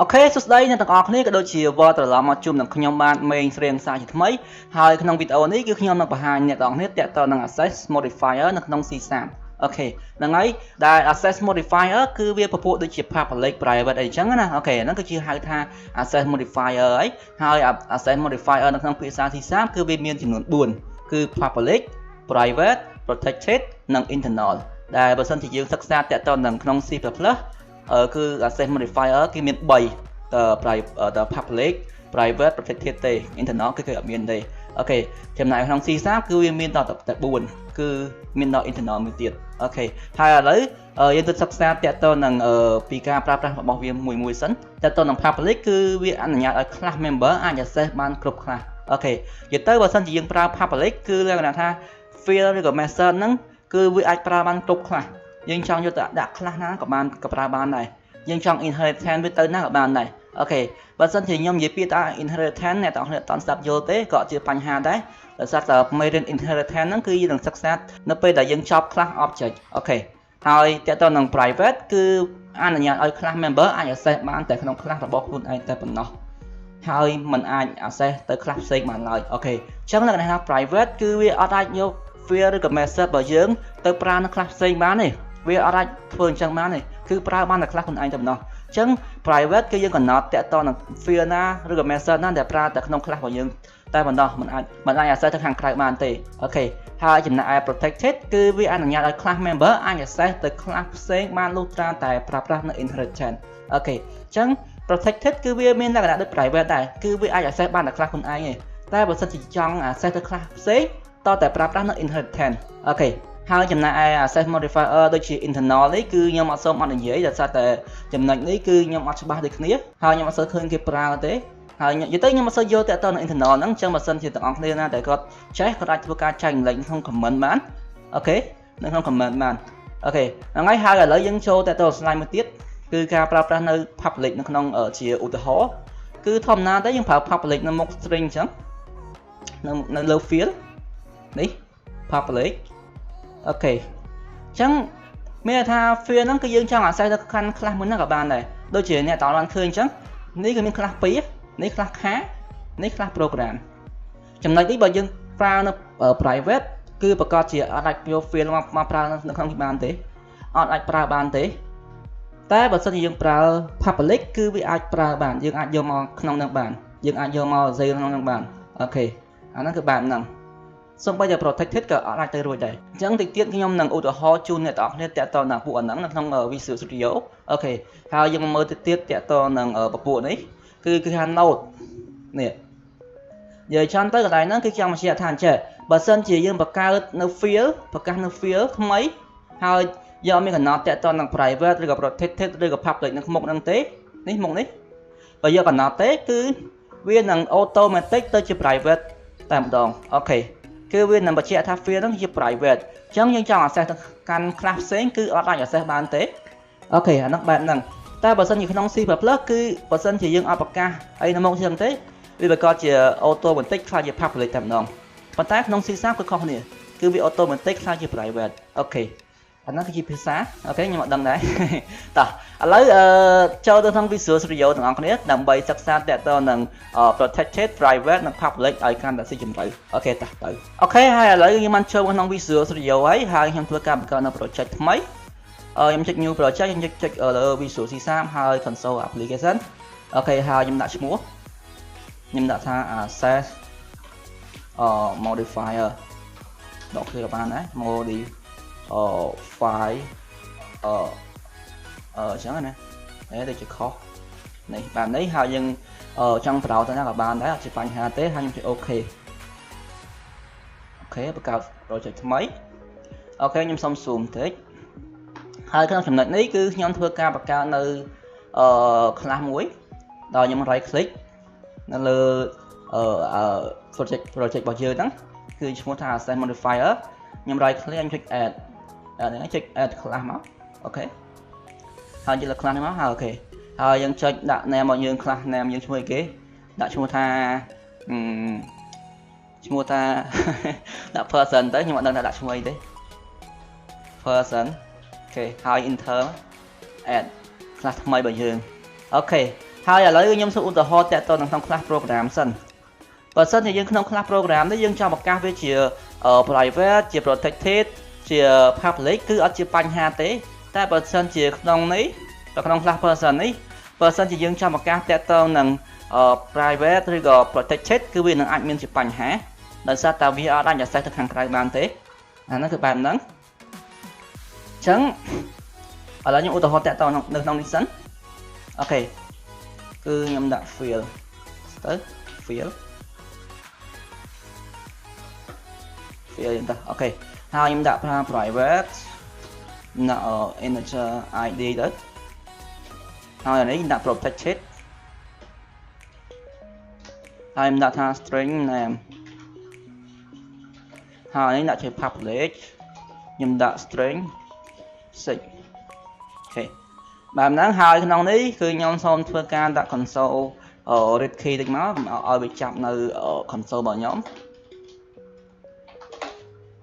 Ok, số đây nên tất cả các đôi chiều vào từ làm một chùm được nhóm bạn mình riêng xa chỉ mấy hai trong video này cứ nhóm được hai nhận toàn hết tại tờ năng access modifier được nông xì sản. Ok, năng ấy đại access modifier cứ việc phục vụ đôi chiều public private ấy chẳng nè. Ok, nó cứ chia hai tha access modifier ấy hai access modifier được nông phía xa thì sáng cứ việc miền chỉ muốn buồn cứ public private protected năng internal đại bản thân chỉ dương sắc xa tại tờ năng nông xì plus cứ access modifier cái miền 7 the public private protected internal cái ở miền đây. Ok, trong này trong C# cứ miềnต่อแต่4គឺមានដល់ internal មួយទៀត. Ok, ហើយឥឡូវយើងទៅសិក្សាតើតើនឹងពីការប្រើប្រាស់របស់វាមួយសិនតើតើនឹង public គឺវាអនុញ្ញាតឲ្យ class member អាច access បានគ្រប់ class. អូខេ និយាយទៅបើសិនជាយើងប្រើ public គឺលក្ខណៈថា field ឬក៏ method ហ្នឹងគឺវាអាចប្រើបានគ្រប់ class. យើងចង់យកទៅដាក់ class ណាក៏បានក៏ប្រើបានដែរយើងចង់ inheritance វាទៅណាក៏បានដែរអូខេបើសិនជាខ្ញុំនិយាយពីថា inheritance អ្នកទាំងអស់គ្នាអត់ស្ដាប់យល់ទេក៏ជាបញ្ហាដែរដោយសារតែ main inheritance ហ្នឹងគឺយើងនឹងសិក្សានៅពេលដែលយើងចប់ class object អូខេហើយតើតើនឹង private គឺអនុញ្ញាតឲ្យ class member អាច access បានតែក្នុង class របស់ខ្លួនឯងតែប៉ុណ្ណោះហើយมันអាច access ទៅ class ផ្សេងបានឡើយអូខេអញ្ចឹងលក្ខណៈថា private គឺវាអត់អាចយក field ឬក៏ method របស់យើងទៅប្រើនៅ class ផ្សេងបានទេវាអត់អាចធ្វើអញ្ចឹងបានទេគឺប្រើបានតែ class ខ្លួនឯងតែប៉ុណ្ណោះអញ្ចឹង private គឺយើងកំណត់តាក់ទងនឹង field ណាឬក៏ method ណាដែលប្រើតែក្នុង class របស់យើងតែប៉ុណ្ណោះมันអាច access ទៅខាងក្រៅបានទេអូខេហើយចំណែកឯ protected គឺវាអនុញ្ញាតឲ្យ class member អាច access ទៅ class ផ្សេងបានលុះត្រាតែប្រើប្រាស់នៅ inheritance អូខេអញ្ចឹង protected គឺវាមានលក្ខណៈដូច private ដែរគឺវាអាច access បានតែ class ខ្លួនឯងទេតែបើសិនជាចង់ access ទៅ class ផ្សេងតតែប្រើប្រាស់នៅ inheritance អូខេហើយចំណែកឯ access modifier ដូចជា internal នេះគឺខ្ញុំអត់សូមអត់និយាយដោយសារតែចំណុចនេះគឺខ្ញុំអត់ច្បាស់ដូចគ្នាហើយខ្ញុំអត់សូវឃើញគេប្រើទេហើយនិយាយទៅខ្ញុំអត់សូវយល់តែទៅនឹង internal ហ្នឹងអញ្ចឹងបើសិនជាទាំងអស់គ្នាណាតែគាត់ចេះគាត់អាចធ្វើការចែករំលែកក្នុង comment បានអូខេនៅក្នុង comment បានអូខេហ្នឹងហើយឥឡូវយើងចូលតែទៅ slide មួយទៀតគឺការប្រើប្រាស់នៅ public នៅក្នុងជាឧទាហរណ៍គឺធម្មតាទៅយើងប្រើ public នៅមុខ string អញ្ចឹងនៅលើ field នេះ publicអូខេអញ្ចឹងមានថា field ហ្នឹងគឺយើងចង់ access ទៅកាន់ class មួយហ្នឹងក៏បានដែរដូចជាអ្នកតើបានឃើញអញ្ចឹងនេះគឺមាន class 2នេះ class ខានេះ class program ចំណុចនេះបើយើងប្រើនៅ private គឺប្រកាសជាអត់អាចយក field មកប្រើនៅក្នុងនេះបានទេអត់អាចប្រើបានទេតែបើសិនជាយើងប្រើ public គឺវាអាចប្រើបានយើងអាចយកមកក្នុងនឹងបានយើងអាចយកមក zero ក្នុងនឹងបានអូខេអាហ្នឹងគឺបែបហ្នឹងសូម្បីតែ protected ក៏អាចទៅរួចដែរអញ្ចឹងតិចទៀតខ្ញុំនឹងឧទាហរណ៍ជូនអ្នកទាំងអស់គ្នាតាក់ទងនឹងពួកអាហ្នឹងនៅក្នុង Visual Studio អូខេហើយយើងមកមើលទៀតតាក់ទងនឹងពពួកនេះគឺថា node នេះនិយាយចំទៅកន្លែងហ្នឹងគឺចង់បញ្ជាក់ថាអញ្ចឹងបើសិនជាយើងបង្កើតនៅ field ប្រកាសនៅ field ថ្មីហើយយកមានកំណត់តាក់ទងនឹង private ឬក៏ protected ឬក៏ public នៅមុខហ្នឹងទេនេះមុខនេះបើយកកំណត់ទេគឺវានឹង automatic ទៅជា private តែម្ដងអូខេគឺវានឹងបញ្ជាក់ថា field ហ្នឹងជា private អញ្ចឹងយើងចង់ access ទៅកាន់ class ផ្សេងគឺអត់អាច access បានទេអូខេអាហ្នឹងបែបហ្នឹងតែបើសិនជាក្នុង C++ គឺបើសិនជាយើងអត់ប្រកាសអីនៅមុខអញ្ចឹងទេវាប្រកាសជា automatic ខ្លាចជា public តែម្ដងប៉ុន្តែក្នុង C# គឺខុសគ្នាគឺវា automatic ខ្លាចជា private អូខេអាហ្នឹងគឺជាភាសាអូខេខ្ញុំអត់ដឹងដែរតោះឥឡូវចូលទៅក្នុង Visual Studio ទាំងអស់គ្នាដើម្បីសិក្សាតាក់ទងនឹង protected private និង public ឲ្យកាន់តែស៊ីជម្រៅអូខេតោះទៅអូខេហើយឥឡូវខ្ញុំបានចូលក្នុង Visual Studio ហើយខ្ញុំធ្វើការបង្កើតនៅ project ថ្មីខ្ញុំចុច new project ខ្ញុំចុចលើ Visual C3 ហើយ console application អូខេហើយខ្ញុំដាក់ឈ្មោះខ្ញុំដាក់ថា access modifier ដកគ្នាក៏បានដែរ file ចឹងណាដូចជាខុសនេះបែបនេះហើយយើងចង់ប្រើទៅណាក៏បានដែរអត់ជាបញ្ហាទេហើយខ្ញុំចុច OK អូខេបង្កើត project ថ្មីអូខេខ្ញុំសុំ zoom បន្តិចហើយក្នុងចំណុចនេះគឺខ្ញុំធ្វើការបង្កើតនៅclass មួយដល់ខ្ញុំ right click នៅលើproject របស់យើងហ្នឹងគឺឈ្មោះថា access modifier ខ្ញុំ right click ខ្ញុំចុច add នេះចុច add class មកអូខេហើយយកលើ class នេះមកហើយអូខេហើយយើងចុចដាក់ name របស់យើង class name យើងឈ្មោះអីគេដាក់ឈ្មោះថាដាក់ person ទៅខ្ញុំអត់ដឹងថាដាក់ឈ្មោះអីទេ person អូខេហើយ enter add class ថ្មីរបស់យើងអូខេ ហើយឥឡូវខ្ញុំសូមឧទាហរណ៍តាក់ទងនឹងក្នុង class program សិនបើសិនជាយើងក្នុង class program នេះយើងចង់បង្កើតវាជា private ជា protected ជា public គឺអត់ជាបញ្ហាទេតែបើសិនជាក្នុងនេះក្នុង class person នេះបើសិនជាយើងចង់បង្កើតតាក់ទងនឹង private ឬក៏ protected គឺវានឹងអាចមានជាបញ្ហាដោយសារតែវាអាច access ទៅខាងក្រៅបានទេអាហ្នឹងគឺបែបហ្នឹងអញ្ចឹងឥឡូវខ្ញុំឧទាហរណ៍តាក់ទងនៅក្នុងនេះសិនអូខេគឺខ្ញុំដាក់ field ទៅ field ទៅអូខេហើយខ្ញុំដាក់ private ដាក់ integer id ទៅហើយនេះដាក់ protected ហើយខ្ញុំដាក់ថា string name ហើយនេះដាក់ជា public ខ្ញុំដាក់ string 6 អូខេបែបហ្នឹងហើយក្នុងនេះគឺខ្ញុំសូមធ្វើការដាក់ console read key តិចមកឲ្យវាចាប់នៅ console របស់ខ្ញុំ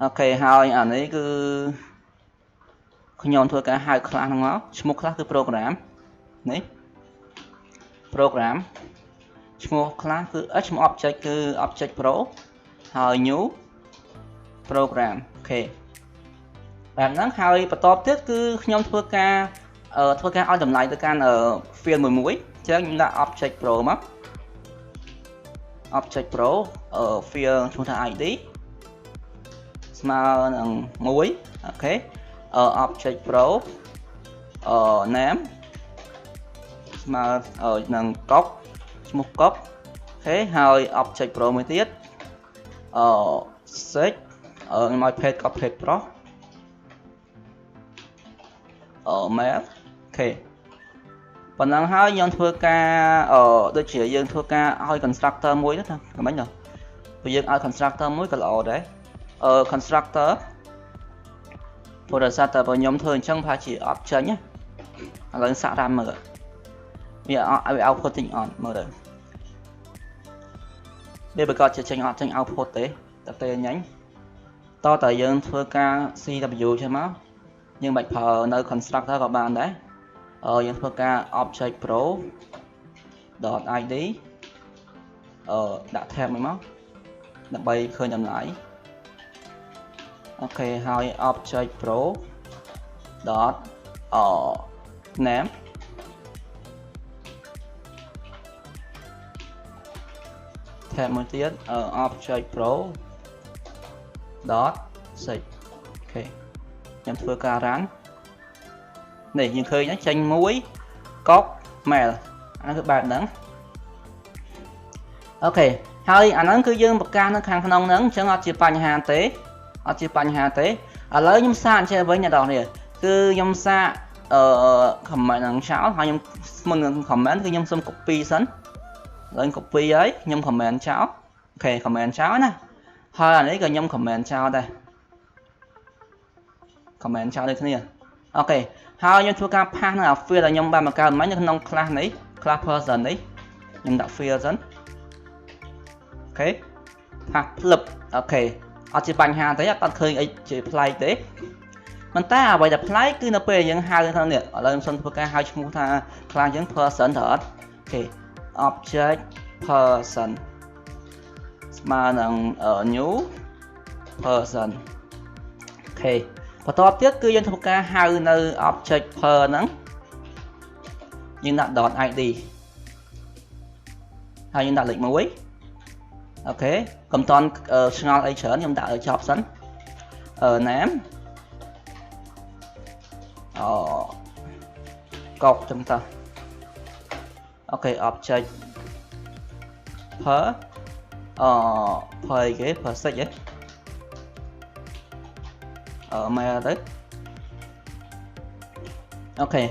អូខេហើយអានេះគឺខ្ញុំធ្វើការហៅ class ហ្នឹងមកឈ្មោះ class គឺ program នេះ program ឈ្មោះ class គឺឈ្មោះ object គឺ object pro ហើយ new program អូខេបែបហ្នឹងហើយបន្តទៀតគឺខ្ញុំធ្វើការឲ្យតម្លៃទៅកាន់ field មួយអញ្ចឹងខ្ញុំដាក់ object pro មក object pro field ឈ្មោះថា id ស្មើនឹង1អូខេobject pro name ស្មើនឹង cop ឈ្មោះ cop អូខេហើយ object pro មួយទៀតsearch ខ្ញុំឲ្យ page cop page pro mail អូខេប៉ុណ្ណឹងហើយខ្ញុំធ្វើការដូចជាយើងធ្វើការឲ្យ constructor មួយទៅថាមិនដល់ព្រោះយើងឲ្យ constructor មួយក៏ល្អដែរconstructor ព្រោះដោយសារតែបើខ្ញុំធ្វើអញ្ចឹងថាជាអត់ចេញឥឡូវសាក់រ៉ាំមើលវាឲ្យ output ចេញអត់មើលទៅវាប្រកាសជាចេញអត់ចេញ output ទេតែពេលញ៉ាញ់តតែយើងធ្វើការ CW ចេះមកយើងបាច់ប្រើនៅ constructor ក៏បានដែរយើងធ្វើការ object pro .id ដាក់ tab មួយមកដើម្បីឃើញតម្លៃអូខេហើយ object pro .name ថែមមួយទៀត object pro .6 អូខេខ្ញុំធ្វើការ run នេះយើងឃើញចេញមួយ cop mail អានោះគឺបែបហ្នឹងអូខេហើយអាហ្នឹងគឺយើងបង្កើតនៅខាងក្នុងហ្នឹងអញ្ចឹងអត់ជាបញ្ហាទេឥឡូវខ្ញុំសាកអញ្ចឹងវិញអ្នកនរនេះគឺខ្ញុំសាកcomment ហ្នឹងចោលហើយខ្ញុំមុននឹង comment គឺខ្ញុំសុំ copy សិនឥឡូវ copy ហើយខ្ញុំ comment ចោលអូខេ comment ចោលណាហើយអានេះក៏ខ្ញុំ comment ចោលដែរ comment ចោលដូចគ្នាអូខេហើយខ្ញុំធ្វើការ pass នៅ field ដែលខ្ញុំបានបង្កើតមិញនៅក្នុង class នេះ class person នេះខ្ញុំដាក់ field សិនអូខេ pass ផ្លឹបអូខេអត់ជាបញ្ហាទេអត់ឃើញអីជាប្លែកទេប៉ុន្តែអ្វីដែលប្លែកគឺនៅពេលយើងហៅក្នុងនេះឥឡូវខ្ញុំសូមធ្វើការហៅឈ្មោះថា class យើង person ទៅអត់អូខេ object person ស្មើនឹង new person អូខេបន្តទៀតគឺយើងធ្វើការហៅនៅ object per ហ្នឹងយើងដាក់ .id ហើយយើងដាក់លេខ1អូខេកុំតន់ឆ្ងល់អីច្រើនខ្ញុំដាក់ឲ្យចប់សិនname កុកចឹងតើអូខេ object per per អីគេ per 6ហ៎មកទៅអូខេ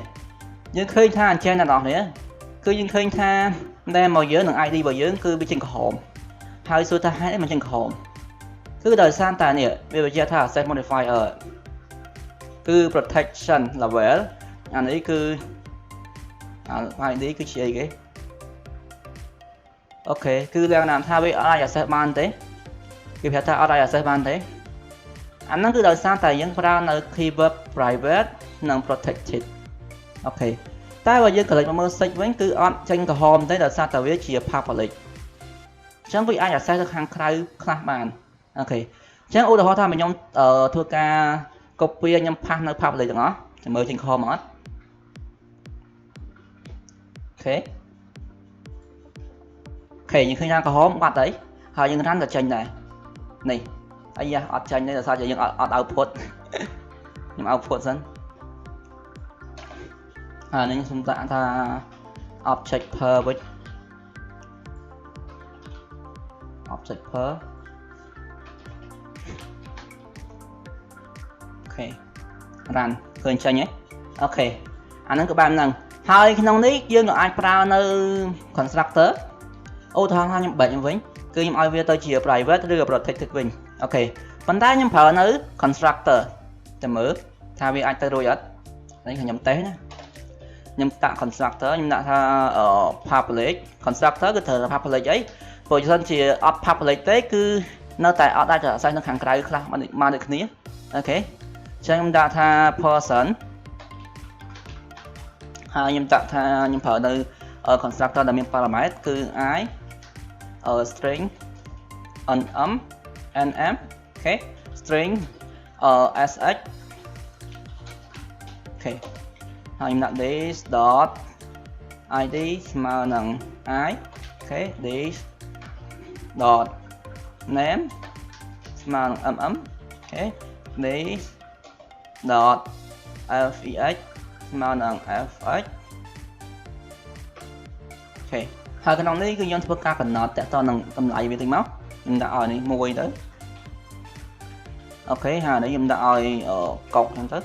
យើងឃើញថាអញ្ចឹងអ្នកនរគ្នាគឺយើងឃើញថា name របស់យើងនិង ID របស់យើងគឺវាចេញក្រហមហើយសួរថាហេតុអីមិនចេញក្រហមគឺដោយសារតែនេះវាបញ្ជាក់ថា access modifier គឺ protection level អានេះគឺ ID គឺជាអីគេអូខេគឺលក្ខណៈថាវាអាច access បានទេគេប្រាប់ថាអត់អាច access បានទេអាហ្នឹងគឺដោយសារតែយើងប្រើនៅ keyword private និង protected អូខេ តែបើយើង click មកមើល search វិញគឺអត់ចេញក្រហមទេដោយសារតែវាជា public អញ្ចឹងវាអាច access ទៅខាងក្រៅខ្លះបានអូខេអញ្ចឹងឧទាហរណ៍ថាខ្ញុំធ្វើការ copy ខ្ញុំ pass នៅ public ទាំងអស់ចាំមើលចេញក្រហមអត់អូខេយើងឃើញថាក្រហមបាត់ហើយហើយយើង run ក៏ចេញដែរនេះអាយ៉ាអត់ចេញទេដោយសារតែយើងអត់ output ខ្ញុំ output សិនហើយនេះខ្ញុំដាក់ថា object per វិញ object per អូខេ run ឃើញចេញហ៎អូខេអាហ្នឹងក៏បានហ្នឹងហើយក្នុងនេះយើងក៏អាចប្រើនៅ constructor ឧទាហរណ៍ថាខ្ញុំបែកវិញគឺខ្ញុំឲ្យវាទៅជា private ឬក៏ protected វិញអូខេប៉ុន្តែខ្ញុំប្រើនៅ constructor តែមើលថាវាអាចទៅរួចអត់នេះខ្ញុំតេស្តណាខ្ញុំដាក់ constructor ខ្ញុំដាក់ថា public constructor គឺត្រូវ public អីព្រោះបើមិនជាអត់ public ទេគឺនៅតែអត់អាច access នៅខាងក្រៅខ្លះមកដូចគ្នាអូខេអញ្ចឹងខ្ញុំដាក់ថា person ហើយខ្ញុំដាក់ថាខ្ញុំប្រើនៅ constructor ដែលមាន parameter គឺ I string nm nm អូខេ string sh អូខេហើយខ្ញុំដាក់ this dot id ស្មើនឹង I អូខេ this dot name ស្មើនឹង mm អូខេ this dot fex ស្មើនឹង fx អូខេហើយក្នុងនេះគឺយើងធ្វើការកំណត់តទៅនឹងតម្លៃវាតិចមកខ្ញុំដាក់ឲ្យនេះមួយទៅអូខេហើយនេះខ្ញុំដាក់ឲ្យកុកហ្នឹងទៅ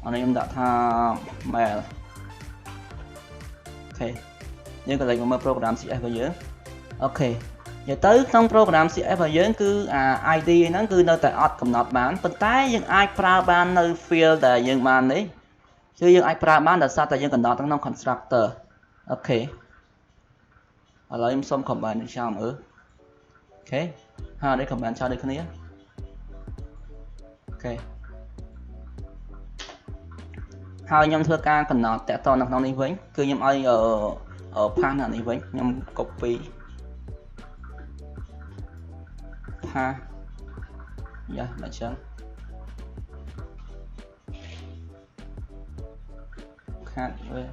អានេះខ្ញុំដាក់ថា mail អូខេយើងក៏លេចមកមើល program CS របស់យើងអូខេនិយាយទៅក្នុង program CS របស់យើងគឺអា ID ហ្នឹងគឺនៅតែអត់កំណត់បានប៉ុន្តែយើងអាចប្រើបាននៅ field ដែលយើងបាននេះគឺយើងអាចប្រើបានដោយសារតែយើងកំណត់ក្នុង constructor អូខេឥឡូវខ្ញុំសុំ command នេះចាំមើលអូខេហើយនេះ command ចោលដូចគ្នាអូខេហើយខ្ញុំធ្វើការកំណត់តទៅនៅក្នុងនេះវិញគឺខ្ញុំឲ្យpass នៅនេះវិញខ្ញុំ copy pass យ៉ាដាក់ចឹងខាត់វា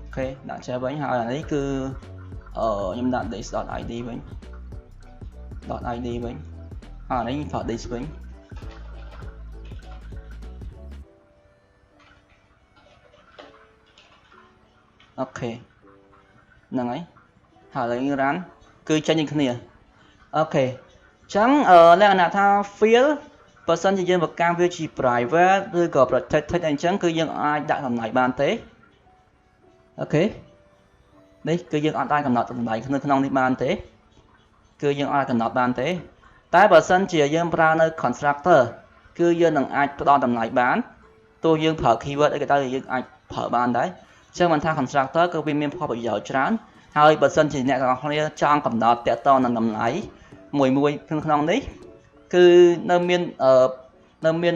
អូខេដាក់ចេះវិញហើយអានេះគឺខ្ញុំដាក់ this.id វិញ .id វិញហើយនេះប្រើ this វិញអូខេហ្នឹងហើយហើយឥឡូវ run គឺចេញដូចគ្នាអូខេអញ្ចឹងលក្ខណៈថា field បើសិនជាយើងបង្កើតវាជា private ឬក៏ protected អញ្ចឹងគឺយើងអាចដាក់តម្លៃបានទេអូខេនេះគឺយើងអត់អាចកំណត់តម្លៃនៅក្នុងនេះបានទេគឺយើងអាចកំណត់បានទេតែបើសិនជាយើងប្រើនៅ constructor គឺយើងនឹងអាចផ្ដល់តម្លៃបានទោះយើងប្រើ keyword អីក៏ដោយយើងអាចប្រើបានដែរអញ្ចឹងមិនថា constructor គឺវាមានផលប្រយោជន៍ច្រើនហើយបើសិនជាអ្នកទាំងអស់គ្នាចង់កំណត់តទៅនឹងតម្លៃមួយក្នុងនេះគឺនៅមាន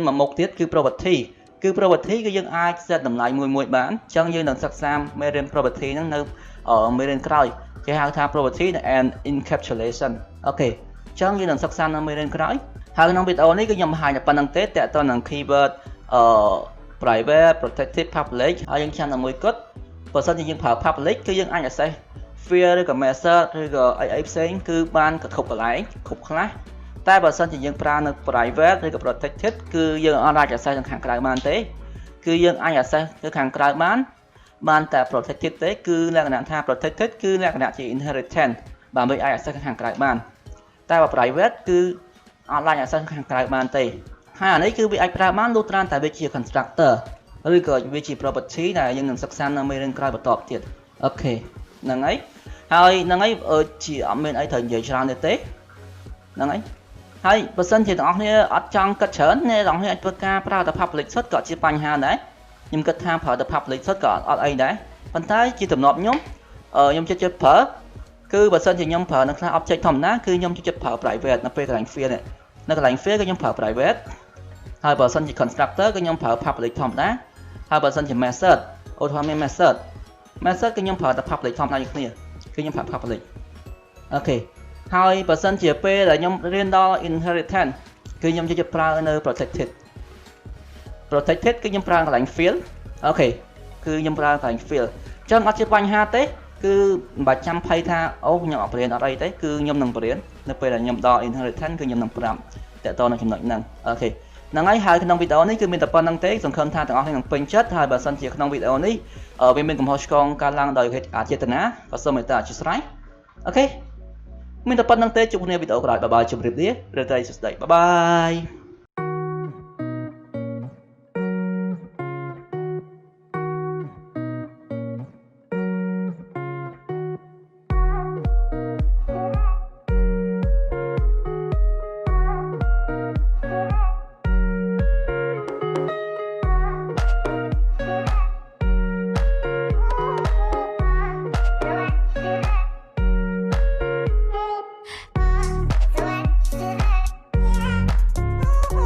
មួយមុខទៀតគឺ property គឺ property គឺយើងអាច set តម្លៃមួយបានអញ្ចឹងយើងនឹងសិក្សាមេរៀន property ហ្នឹងនៅមេរៀនក្រោយគេហៅថា property and encapsulation អូខេអញ្ចឹងយើងនឹងសិក្សានៅមេរៀនក្រោយហើយក្នុងវីដេអូនេះគឺខ្ញុំបង្ហាញតែប៉ុណ្្នឹងទេតទៅនឹង keyword private protected public ហើយយើងចាំតែមួយគត់បើសិនជាយើងប្រើ public គឺយើងអាច access field ឬក៏ method ឬក៏អីផ្សេងគឺបានគ្រប់កន្លែងគ្រប់ខ្លះតែបើសិនជាយើងប្រើនៅ private ឬក៏ protected គឺយើងអាច access នៅខាងក្រៅបានទេគឺយើងអាច access ទៅខាងក្រៅបានតែ protected ទេគឺលក្ខណៈថា protected គឺលក្ខណៈជា inheritance បាទមិនអាច access ខាងក្រៅបានតែបើ private គឺអត់អាច access ខាងក្រៅបានទេហើយអានេះគឺវាអាចប្រើបានលុះត្រាតែវាជា constructor ឬក៏វាជា property ដែលយើងនឹងសិក្សានៅមេរៀនក្រោយបន្តទៀតអូខេហ្នឹងហើយហើយហ្នឹងហើយជាអត់មានអីត្រូវនិយាយច្រើនទេហ្នឹងហើយហើយបើសិនជាទាំងអស់គ្នាអត់ចង់គិតច្រើនអ្នកទាំងអស់គ្នាអាចធ្វើការប្រើតែ public សុទ្ធក៏ជាបញ្ហាដែរខ្ញុំគិតថាប្រើតែ public សុទ្ធក៏អត់អីដែរប៉ុន្តែជាទំនាប់ខ្ញុំចិត្តប្រើគឺបើសិនជាខ្ញុំប្រើនៅខ្លះ object ធម្មតាគឺខ្ញុំចិត្តប្រើ private នៅពេលកន្លែង field នៅកន្លែង field គឺខ្ញុំប្រើ private ហើយបើសិនជា constructor គឺខ្ញុំប្រើ public ធម្មតាហើយបើសិនជា method ឧទាហរណ៍មាន method គឺខ្ញុំប្រើតែ public ធម្មតាដូចគ្នាគឺខ្ញុំប្រើ public អូខេហើយបើសិនជាពេលដែលខ្ញុំរៀនដល់ inheritance គឺខ្ញុំយកប្រើនៅ protected គឺខ្ញុំប្រើកន្លែង field អូខេគឺខ្ញុំប្រើកន្លែង field អញ្ចឹងអត់ជាបញ្ហាទេគឺមិនបាច់ចាំភ័យថាអូខ្ញុំអត់បរៀនអត់អីទេគឺខ្ញុំនឹងបរៀននៅពេលដែលខ្ញុំដល់ inheritance គឺខ្ញុំនឹងប្រាប់តើតើនៅចំណុចហ្នឹងអូខេហ្នឹងហើយក្នុងវីដេអូនេះគឺមានតែប៉ុណ្្នឹងទេសង្ឃឹមថាទាំងអស់គ្នានឹងពេញចិត្តហើយបើសិនជាក្នុងវីដេអូនេះវាមានកំហុសឆ្គងកើតឡើងដោយអចេតនាក៏សូមមេត្តាអធិស្ឋានអូខេមានតែប៉ុណ្្នឹងទេជួបគ្នាវីដេអូក្រោយបាយបាយជម្រាបលាឬត្រីសួស្តីបាយបាយ